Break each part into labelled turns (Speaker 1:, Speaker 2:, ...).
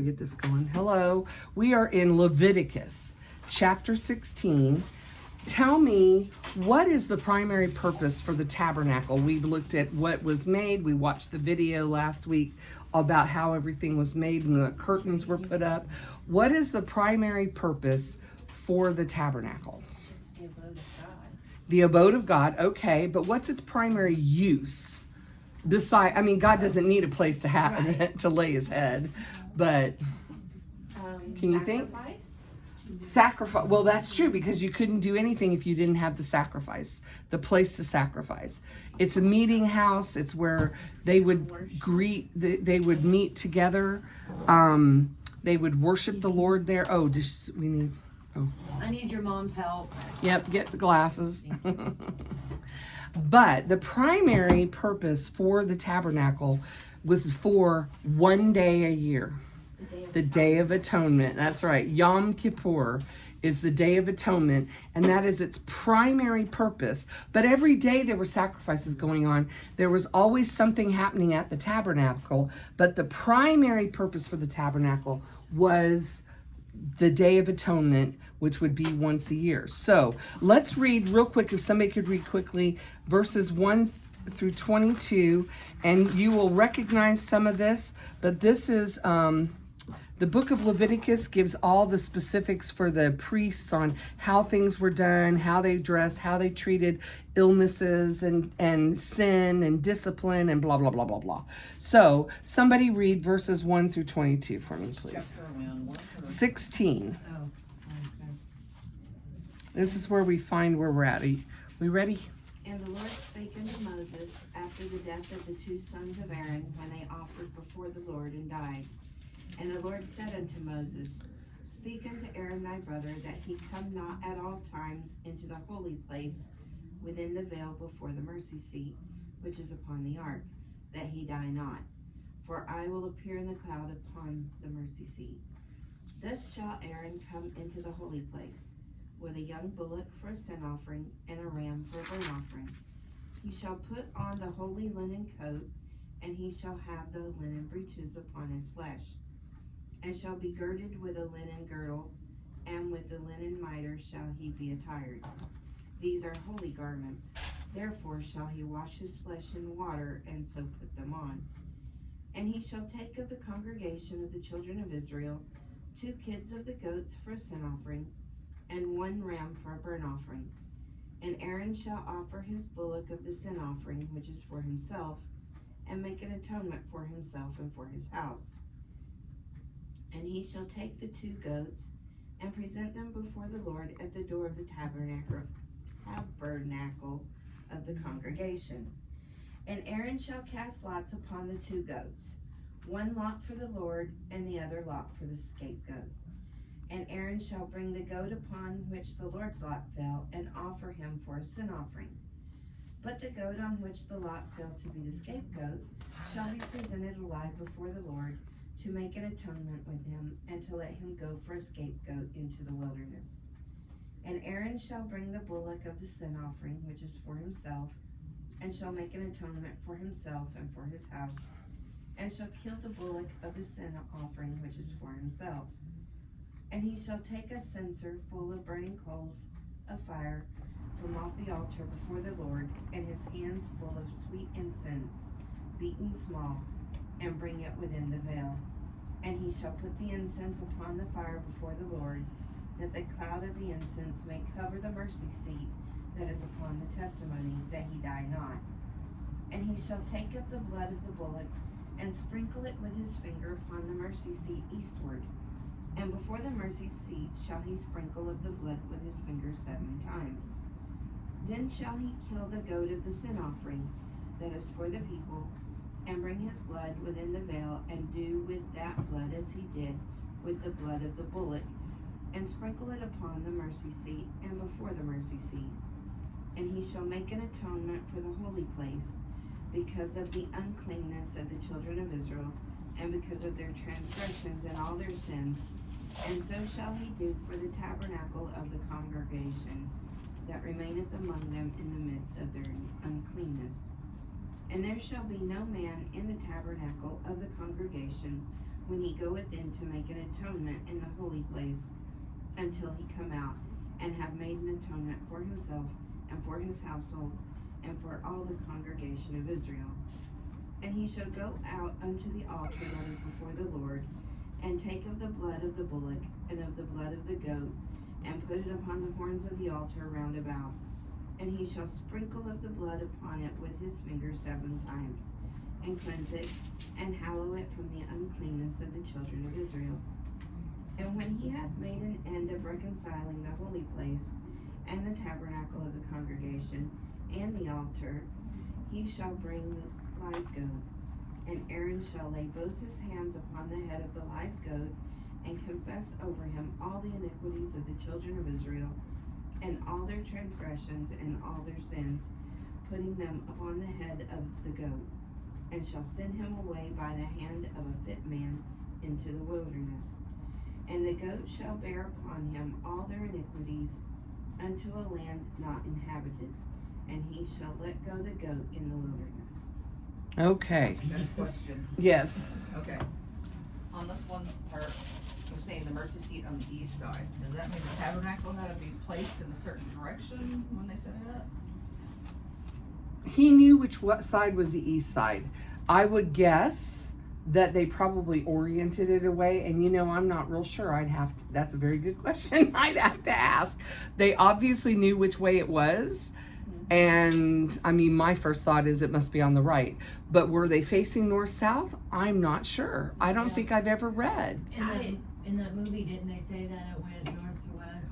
Speaker 1: get this going. Hello. We are in Leviticus chapter 16. Tell me, what is the primary purpose for the tabernacle? We looked at what was made. We watched the video last week about how everything was made and the curtains were put up. What is the primary purpose for the tabernacle?
Speaker 2: It's the abode of God.
Speaker 1: The abode of God, okay, but what's its primary use? God doesn't need a place to have
Speaker 2: Right.
Speaker 1: to lay his head, but can you think? Sacrifice. Well, that's true, because you couldn't do anything if you didn't have the sacrifice, the place to sacrifice. It's a meeting house. It's where they would they would meet together. They would worship the Lord there. Oh,
Speaker 2: I need your mom's help.
Speaker 1: Yep, get the glasses. But the primary purpose for the tabernacle was for one day a year. The Day of Atonement. That's right. Yom Kippur is the Day of Atonement, and that is its primary purpose. But every day there were sacrifices going on. There was always something happening at the tabernacle, but the primary purpose for the tabernacle was the Day of Atonement, which would be once a year. So let's read real quick, if somebody could read quickly, verses 1 through 22, and you will recognize some of this, but this is the book of Leviticus gives all the specifics for the priests on how things were done, how they dressed, how they treated illnesses and sin and discipline and blah, blah, blah, blah, blah. So somebody read verses 1 through 22 for me, please. 16.
Speaker 2: Oh, okay.
Speaker 1: This is where we find where we're at. Are we ready?
Speaker 3: And the Lord spake unto Moses after the death of the two sons of Aaron, when they offered before the Lord and died. And the Lord said unto Moses, Speak unto Aaron thy brother, that he come not at all times into the holy place within the veil before the mercy seat, which is upon the ark, that he die not. For I will appear in the cloud upon the mercy seat. Thus shall Aaron come into the holy place, with a young bullock for a sin offering, and a ram for a burnt offering. He shall put on the holy linen coat, and he shall have the linen breeches upon his flesh, and shall be girded with a linen girdle, and with the linen mitre shall he be attired. These are holy garments. Therefore shall he wash his flesh in water, and so put them on. And he shall take of the congregation of the children of Israel 2 kids of the goats for a sin offering, and 1 ram for a burnt offering. And Aaron shall offer his bullock of the sin offering, which is for himself, and make an atonement for himself and for his house. And he shall take the 2 goats, and present them before the Lord at the door of the tabernacle of the congregation. And Aaron shall cast lots upon the 2 goats, 1 lot for the Lord, and the other lot for the scapegoat. And Aaron shall bring the goat upon which the Lord's lot fell, and offer him for a sin offering. But the goat on which the lot fell to be the scapegoat shall be presented alive before the Lord, to make an atonement with him, and to let him go for a scapegoat into the wilderness. And Aaron shall bring the bullock of the sin offering, which is for himself, and shall make an atonement for himself and for his house, and shall kill the bullock of the sin offering, which is for himself. And he shall take a censer full of burning coals of fire from off the altar before the Lord, and his hands full of sweet incense, beaten small, and bring it within the veil. And he shall put the incense upon the fire before the Lord, that the cloud of the incense may cover the mercy seat that is upon the testimony, that he die not. And he shall take up the blood of the bullock, and sprinkle it with his finger upon the mercy seat eastward. And before the mercy seat shall he sprinkle of the blood with his finger 7 times. Then shall he kill the goat of the sin offering, that is for the people, and bring his blood within the veil, and do with that blood as he did with the blood of the bullock, and sprinkle it upon the mercy seat and before the mercy seat. And he shall make an atonement for the holy place, because of the uncleanness of the children of Israel, and because of their transgressions and all their sins. And so shall he do for the tabernacle of the congregation that remaineth among them in the midst of their uncleanness. And there shall be no man in the tabernacle of the congregation when he goeth in to make an atonement in the holy place, until he come out, and have made an atonement for himself, and for his household, and for all the congregation of Israel. And he shall go out unto the altar that is before the Lord, and take of the blood of the bullock, and of the blood of the goat, and put it upon the horns of the altar round about. And he shall sprinkle of the blood upon it with his finger 7 times, and cleanse it, and hallow it from the uncleanness of the children of Israel. And when he hath made an end of reconciling the holy place, and the tabernacle of the congregation, and the altar, he shall bring the live goat. And Aaron shall lay both his hands upon the head of the live goat, and confess over him all the iniquities of the children of Israel, and all their transgressions and all their sins, putting them upon the head of the goat, and shall send him away by the hand of a fit man into the wilderness. And the goat shall bear upon him all their iniquities unto a land not inhabited, and he shall let go the goat in the wilderness.
Speaker 1: Okay.
Speaker 4: I got a question.
Speaker 1: Yes.
Speaker 4: Okay. On this one part, was saying the mercy seat on the east side. Does that mean the tabernacle had to be placed in a certain direction when they set it up?
Speaker 1: He knew what side was the east side. I would guess that they probably oriented it away, and I'm not real sure. That's a very good question. I'd have to ask. They obviously knew which way it was, and I mean, my first thought is it must be on the right. But were they facing north-south? I'm not sure. I don't think I've ever read.
Speaker 2: In that movie, didn't they say that it went north to west?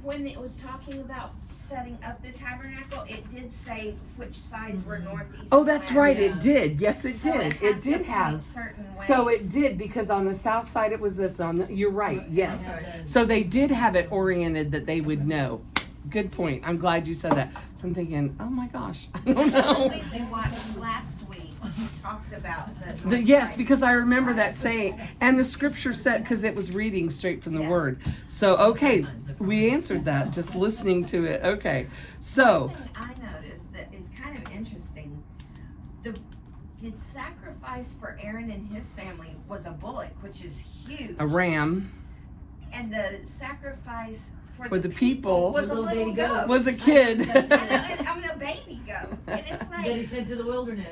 Speaker 3: When it was talking about setting up the tabernacle, it did say which sides were north, east,
Speaker 1: Oh, that's
Speaker 3: and
Speaker 1: right.
Speaker 3: west.
Speaker 1: It did. Yes, it
Speaker 3: So
Speaker 1: did.
Speaker 3: has
Speaker 1: It
Speaker 3: to
Speaker 1: did
Speaker 3: point
Speaker 1: have.
Speaker 3: certain
Speaker 1: So
Speaker 3: ways.
Speaker 1: it did, because on the south side it was this. You're right. Yes.
Speaker 4: Okay.
Speaker 1: So they did have it oriented that they would know. Good point. I'm glad you said that. So I'm thinking, oh my gosh, I don't know.
Speaker 3: Something we watched last week talked about the
Speaker 1: Yes,
Speaker 3: side.
Speaker 1: because I remember that saying, and the scripture said, because it was reading straight from the
Speaker 3: Yeah.
Speaker 1: word. So, okay, we answered that just listening to it. Okay, so,
Speaker 3: Something I noticed that is kind of interesting. The sacrifice for Aaron and his family was a bullock, which is huge.
Speaker 1: a ram
Speaker 3: And the sacrifice
Speaker 1: for the people
Speaker 3: was a
Speaker 2: Little
Speaker 3: little
Speaker 2: baby
Speaker 3: goat.
Speaker 2: goat.
Speaker 1: was a kid.
Speaker 3: I mean, a baby goat. And it's
Speaker 2: But he
Speaker 3: like,
Speaker 2: said to the wilderness.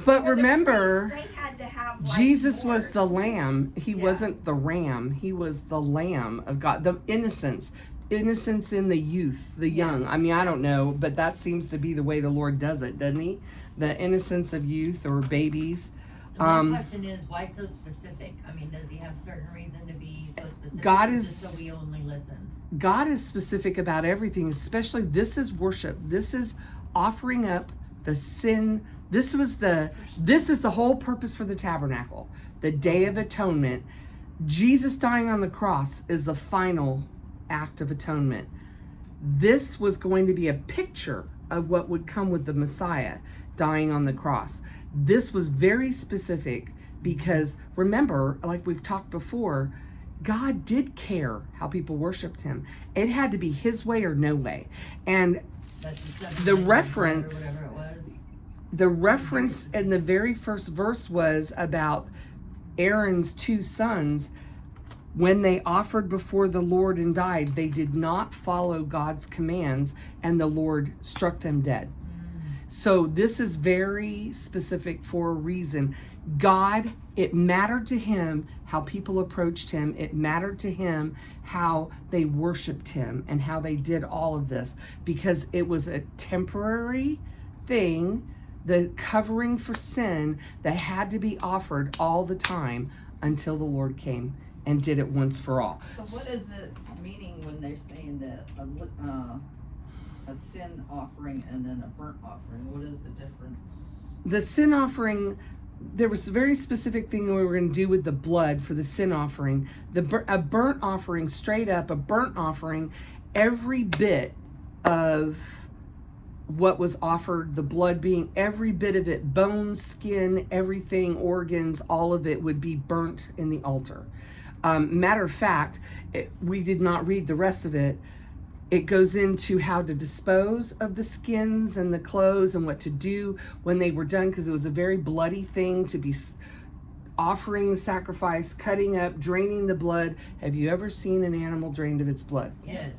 Speaker 1: But
Speaker 3: for the
Speaker 1: remember,
Speaker 3: priests, they had to have, like,
Speaker 1: Jesus was
Speaker 3: more.
Speaker 1: the lamb. He
Speaker 3: Yeah.
Speaker 1: wasn't the ram. He was the lamb of God. The innocence in the youth, the young. I mean, I don't know, but that seems to be the way the Lord does it, doesn't he? The innocence of youth or babies.
Speaker 2: My question is, why so specific? I mean, does he have certain reason to be so specific?
Speaker 1: God
Speaker 2: or
Speaker 1: is-
Speaker 2: just so we only listen.
Speaker 1: God is specific about everything, especially this is worship. This is offering up the sin. This is the whole purpose for the tabernacle, the Day of Atonement. Jesus dying on the cross is the final act of atonement. This was going to be a picture of what would come with the Messiah dying on the cross. This was very specific because remember, like we've talked before, God did care how people worshiped him. It had to be his way or no way. And
Speaker 2: That's
Speaker 1: The
Speaker 2: or
Speaker 1: reference-
Speaker 2: whatever it was.
Speaker 1: the reference in the very first verse was about Aaron's 2 sons. When they offered before the Lord and died, they did not follow God's commands, and the Lord struck them dead. So this is very specific for a reason. God, it mattered to him how people approached him. It mattered to him how they worshiped him and how they did all of this, because it was a temporary thing, the covering for sin that had to be offered all the time until the Lord came and did it once for all.
Speaker 4: So what is it meaning when they're saying that a sin offering and then a burnt offering? What is the difference?
Speaker 1: The sin offering, there was a very specific thing we were going to do with the blood for the sin offering. A burnt offering, straight up, a burnt offering, every bit of what was offered, the blood being every bit of it, bones, skin, everything, organs, all of it would be burnt in the altar. Matter of fact, we did not read the rest of it. It goes into how to dispose of the skins and the clothes and what to do when they were done, because it was a very bloody thing to be offering the sacrifice, cutting up, draining the blood. Have you ever seen an animal drained of its blood?
Speaker 2: Yes.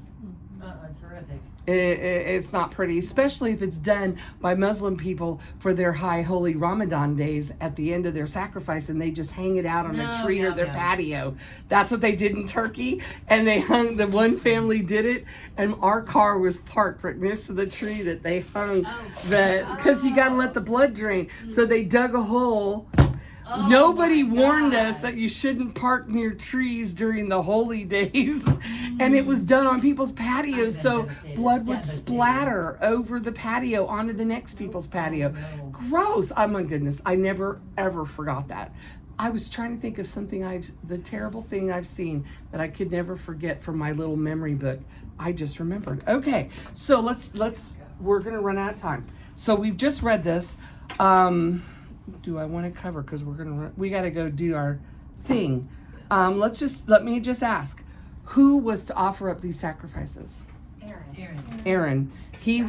Speaker 2: Terrific.
Speaker 1: It's not pretty, especially if it's done by Muslim people for their high holy Ramadan days at the end of their sacrifice, and they just hang it out on a tree or their patio. That's what they did in Turkey, and they hung, the one family did it, and our car was parked right next to the tree that they hung, because you got to let the blood drain. So they dug a hole.
Speaker 2: Oh,
Speaker 1: Nobody
Speaker 2: my
Speaker 1: warned
Speaker 2: God.
Speaker 1: us that you shouldn't park near trees during the holy days. And it was done on people's patios, so
Speaker 2: devastated.
Speaker 1: blood would
Speaker 2: Devastated.
Speaker 1: splatter over the patio onto the next people's patio.
Speaker 2: no.
Speaker 1: Gross. Oh my goodness. I never ever forgot that. I was trying to think of something the terrible thing I've seen that I could never forget from my little memory book. I just remembered. Okay, so we're gonna run out of time. So we've just read this. Do I want to cover, because we got to go do our thing. Let me just ask, who was to offer up these sacrifices? Aaron. He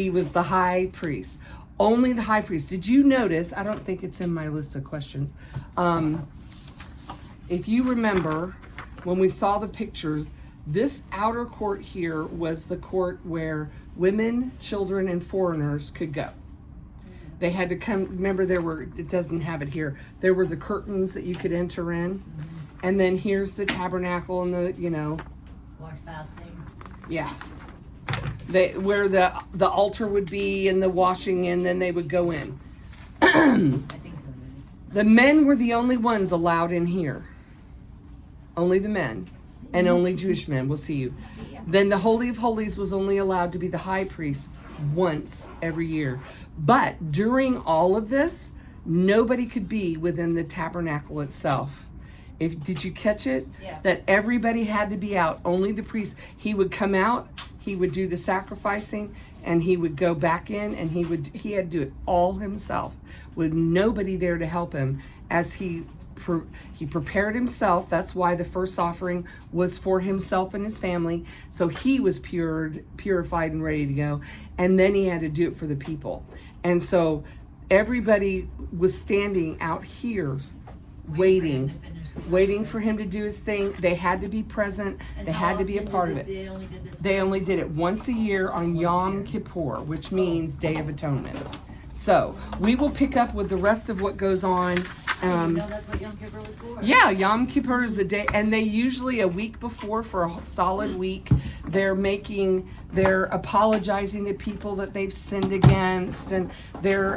Speaker 1: was the high priest. Only the high priest. Did you notice? I don't think it's in my list of questions. If you remember, when we saw the picture, this outer court here was the court where women, children, and foreigners could go. They had to come, remember it doesn't have it here, there were the curtains that you could enter in, and then here's the tabernacle and
Speaker 2: Wash fasting.
Speaker 1: yeah. Where the altar would be and the washing, and then they would go in.
Speaker 2: I think so.
Speaker 1: The men were the only ones allowed in here. Only the men, and only Jewish men. We'll see you. Then the Holy of Holies was only allowed to be the high priest once every year. But during all of this, nobody could be within the tabernacle itself. Did you catch it?
Speaker 3: Yeah.
Speaker 1: That everybody had to be out. Only the priest. He would come out, he would do the sacrificing, and he would go back in, and he had to do it all himself with nobody there to help him as he prepared himself. That's why the first offering was for himself and his family. So he was purified and ready to go. And then he had to do it for the people. And so everybody was standing out here waiting for him to do his thing. They had to be present. They had to be a part of it. They only did it once a year on Yom Kippur, which means Day of Atonement. So we will pick up with the rest of what goes on.
Speaker 2: That's what Yom Kippur was for.
Speaker 1: Yeah, Yom Kippur is the day, and they usually a week before, for a solid week, they're apologizing to people that they've sinned against, and they're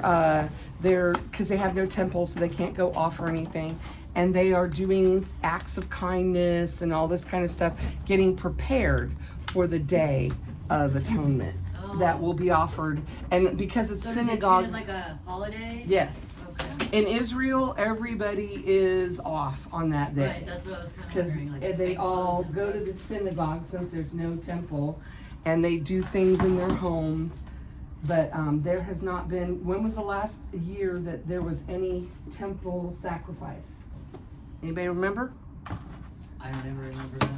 Speaker 1: because they have no temple, so they can't go offer anything, and they are doing acts of kindness and all this kind of stuff, getting prepared for the Day of Atonement that will be offered, and because it's
Speaker 2: So
Speaker 1: synagogue.
Speaker 2: Is it like a holiday?
Speaker 1: Yes.
Speaker 2: Okay.
Speaker 1: In Israel, everybody is off on that day.
Speaker 2: Right, that's what I was kind of
Speaker 1: Because
Speaker 2: wondering.
Speaker 1: they all go to the synagogue since there's no temple, and they do things in their homes. But there has not been, when was the last year that there was any temple sacrifice? Anybody remember?
Speaker 2: I don't ever remember that.